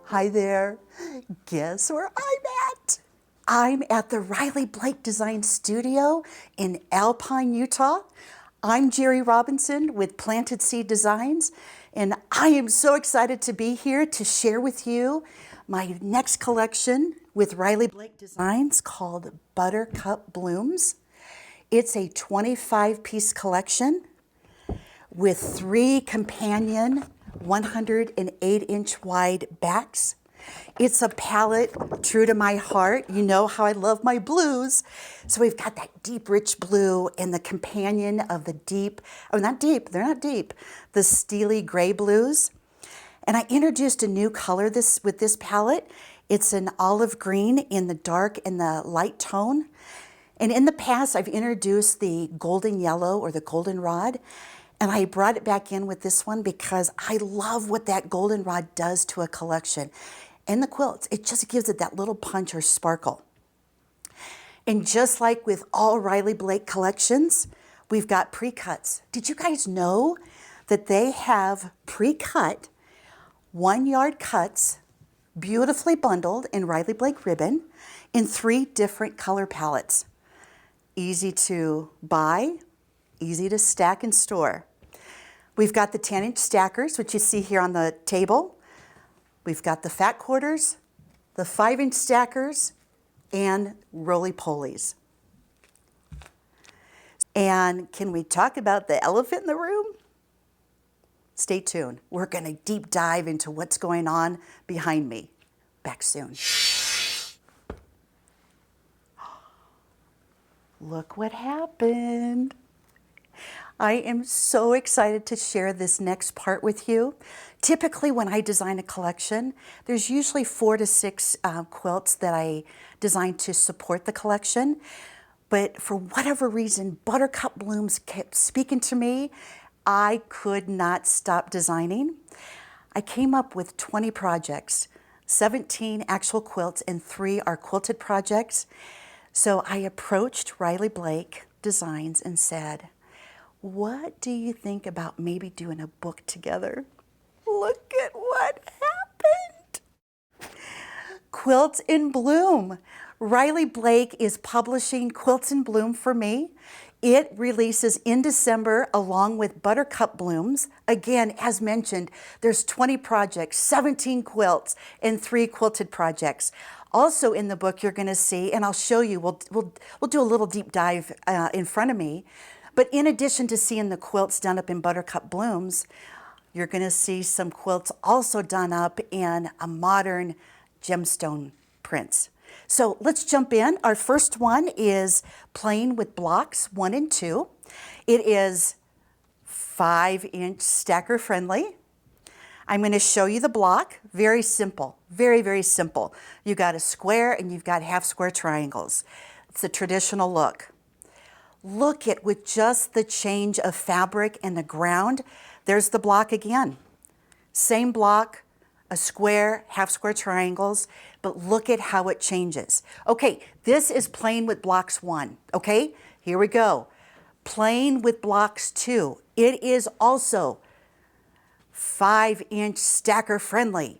Hi there. Guess where I'm at? I'm at the Riley Blake Design Studio in Alpine, Utah. I'm Gerri Robinson with Planted Seed Designs, and I am so excited to be here to share with you my next collection with Riley Blake Designs called Buttercup Blooms. It's a 25-piece collection with 3 companion 108-inch wide backs. It's a palette true to my heart. You know how I love my blues. So we've got that deep, rich blue and the companion of the deep, oh, not deep, they're not deep, the steely gray blues. And I introduced a new color with this palette. It's an olive green in the dark and the light tone. And in the past, I've introduced the golden yellow or the goldenrod. And I brought it back in with this one because I love what that goldenrod does to a collection. And the quilts, it just gives it that little punch or sparkle. And just like with all Riley Blake collections, we've got pre-cuts. Did you guys know that they have pre-cut 1-yard cuts, beautifully bundled in Riley Blake ribbon in 3 different color palettes? Easy to buy, easy to stack and store. We've got the 10-inch stackers, which you see here on the table. We've got the fat quarters, the 5-inch stackers, and roly-polies. And can we talk about the elephant in the room? Stay tuned. We're going to deep dive into what's going on behind me. Back soon. Look what happened. I am so excited to share this next part with you. Typically when I design a collection, there's usually 4 to 6 quilts that I design to support the collection. But for whatever reason, Buttercup Blooms kept speaking to me. I could not stop designing. I came up with 20 projects, 17 actual quilts and 3 are quilted projects. So I approached Riley Blake Designs and said, what do you think about maybe doing a book together? Look at what happened. Quilts in Bloom. Riley Blake is publishing Quilts in Bloom for me. It releases in December along with Buttercup Blooms. Again, as mentioned, there's 20 projects, 17 quilts, and 3 quilted projects. Also in the book, you're going to see, and I'll show you, we'll do a little deep dive in front of me. But in addition to seeing the quilts done up in Buttercup Blooms, you're going to see some quilts also done up in a modern gemstone prints. So let's jump in. Our first one is plain with blocks 1 and 2. It is 5-inch stacker friendly. I'm going to show you the block. Very simple, very, very simple. You've got a square and you've got half square triangles. It's a traditional look. Look at with just the change of fabric and the ground. There's the block again. Same block, a square, half square triangles, but look at how it changes. Okay, this is plain with blocks 1. Okay, here we go. Plain with blocks 2. It is also 5-inch stacker friendly.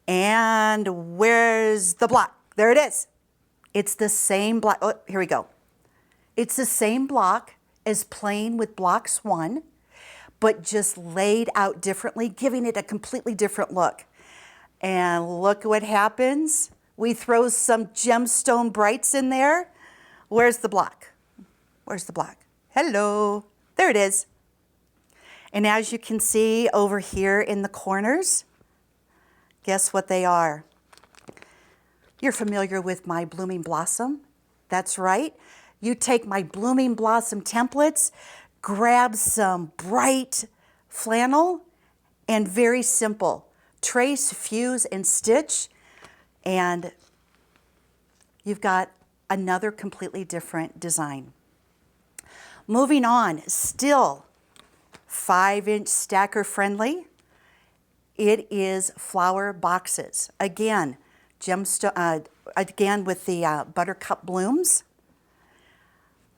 And where's the block? There it is. It's the same block. Oh, here we go. It's the same block as plain with blocks 1, but just laid out differently, giving it a completely different look. And look what happens. We throw some gemstone brights in there. Where's the block? Where's the block? Hello. There it is. And as you can see over here in the corners, guess what they are? You're familiar with my Blooming Blossom. That's right. You take my Blooming Blossom templates, grab some bright flannel, and very simple. Trace, fuse, and stitch, and you've got another completely different design. Moving on, still 5-inch stacker friendly. It is flower boxes. Again, again with the Buttercup Blooms.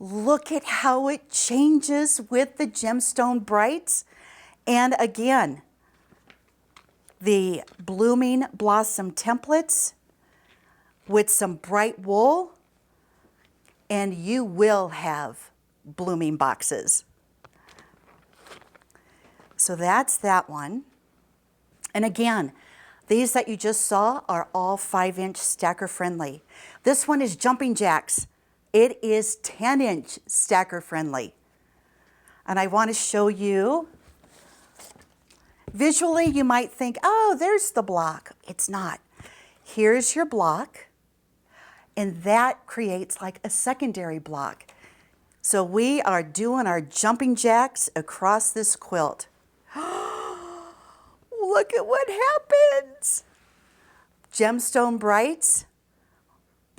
Look at how it changes with the gemstone brights. And again, the Blooming Blossom templates with some bright wool, and you will have blooming boxes. So that's that one. And again, these that you just saw are all 5-inch stacker friendly. This one is jumping jacks. It is 10-inch stacker friendly. And I want to show you, visually you might think, oh, there's the block. It's not. Here's your block, and that creates like a secondary block. So we are doing our jumping jacks across this quilt. Look at what happens. Gemstone brights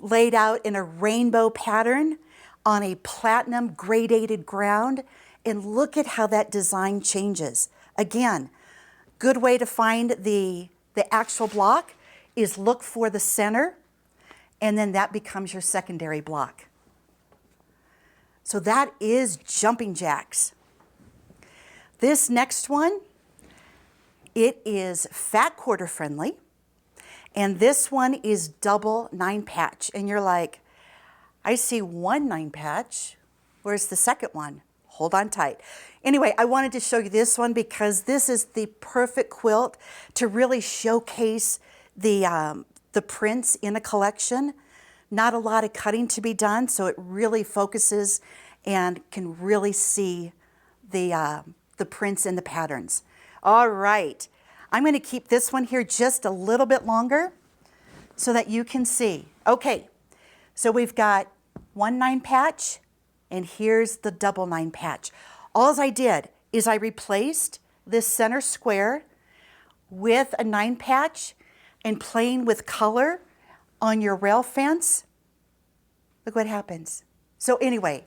laid out in a rainbow pattern on a platinum gradated ground. And look at how that design changes. Again, good way to find the actual block is look for the center, and then that becomes your secondary block. So that is jumping jacks. This next one, it is fat quarter friendly, and this one is double 9 patch. And you're like, I see one 9 patch. Where's the second one? Hold on tight. Anyway, I wanted to show you this one because this is the perfect quilt to really showcase the prints in a collection. Not a lot of cutting to be done, so it really focuses and can really see the prints and the patterns. All right, I'm going to keep this one here just a little bit longer so that you can see. Okay, so we've got one 9 patch, and here's the double 9 patch. All I did is I replaced this center square with a 9 patch and playing with color on your rail fence. Look what happens. So anyway,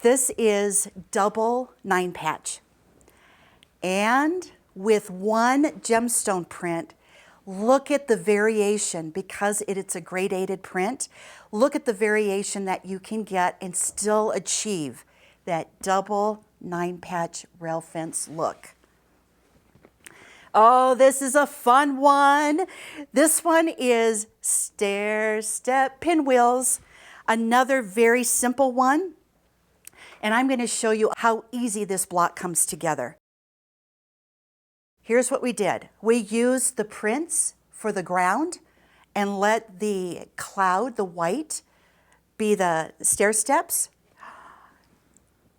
this is double 9 patch. And with one gemstone print, look at the variation because it's a gradated print. Look at the variation that you can get and still achieve that double 9 patch rail fence look. Oh, this is a fun one. This one is stair step pinwheels, another very simple one. And I'm going to show you how easy this block comes together. Here's what we did. We used the prints for the ground and let the cloud, the white, be the stair steps.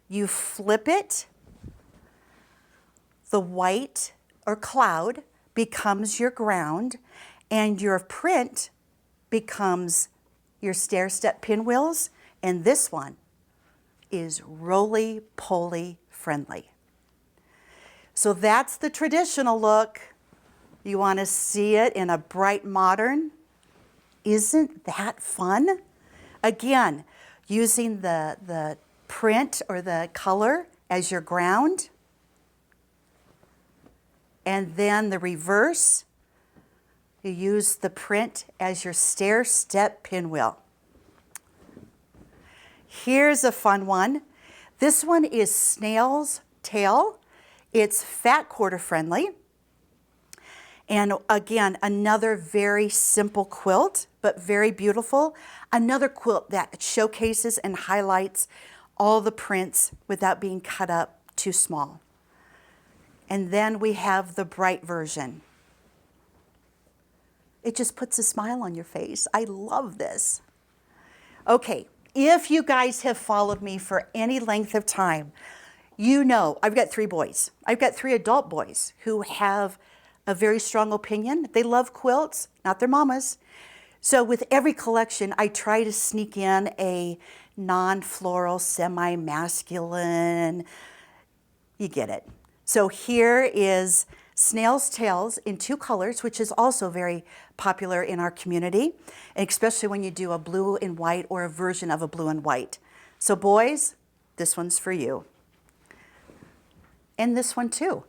You flip it, the white or cloud becomes your ground, and your print becomes your stair step pinwheels, and this one is roly-poly friendly. So that's the traditional look. You want to see it in a bright modern. Isn't that fun? Again, using the print or the color as your ground. And then the reverse, you use the print as your stair step pinwheel. Here's a fun one. This one is snail's tail. It's fat quarter friendly. And again, another very simple quilt, but very beautiful. Another quilt that showcases and highlights all the prints without being cut up too small. And then we have the bright version. It just puts a smile on your face. I love this. Okay, if you guys have followed me for any length of time, you know I've got 3 boys. I've got 3 adult boys who have a very strong opinion. They love quilts, not their mamas. So with every collection, I try to sneak in a non-floral, semi-masculine. You get it. So here is snail's tails in 2 colors, which is also very popular in our community, especially when you do a blue and white or a version of a blue and white. So boys, this one's for you. And this one too.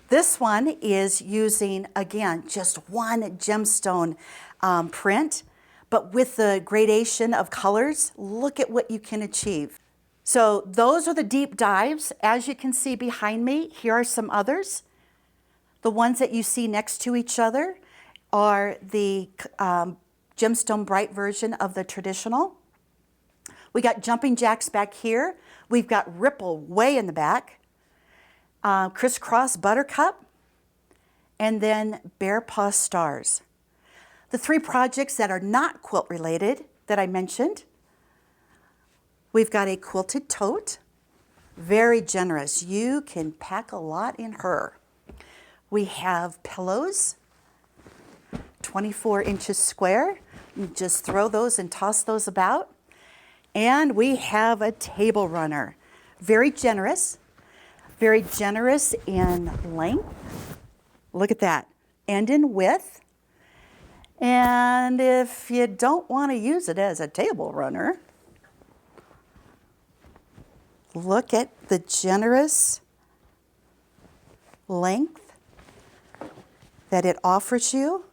This one is using, again, just one gemstone print, but with the gradation of colors, look at what you can achieve. So those are the deep dives. As you can see behind me, here are some others. The ones that you see next to each other are the gemstone bright version of the traditional. We got jumping jacks back here. We've got ripple way in the back. Crisscross buttercup. And then bear paw stars. The three projects that are not quilt related that I mentioned. We've got a quilted tote. Very generous. You can pack a lot in her. We have pillows, 24 inches square. You just throw those and toss those about. And we have a table runner. Very generous in length. Look at that. And in width. And if you don't want to use it as a table runner, look at the generous length that it offers you.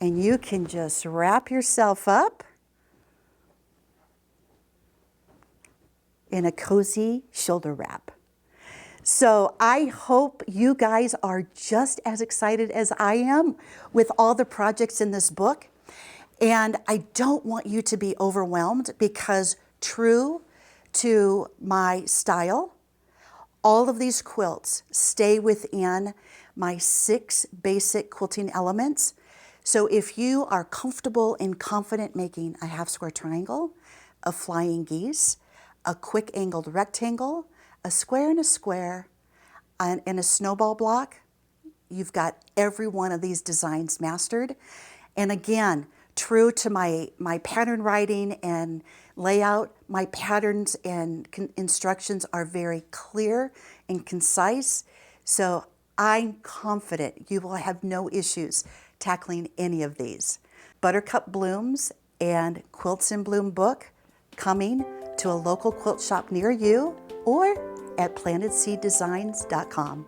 And you can just wrap yourself up in a cozy shoulder wrap. So I hope you guys are just as excited as I am with all the projects in this book. And I don't want you to be overwhelmed because true to my style, all of these quilts stay within my 6 basic quilting elements. So if you are comfortable and confident making a half square triangle, a flying geese, a quick angled rectangle, a square and a square, and a snowball block, you've got every one of these designs mastered. And again, true to my pattern writing and layout, my patterns and instructions are very clear and concise. So I'm confident you will have no issues tackling any of these. Buttercup Blooms and Quilts in Bloom book coming to a local quilt shop near you or at plantedseeddesigns.com.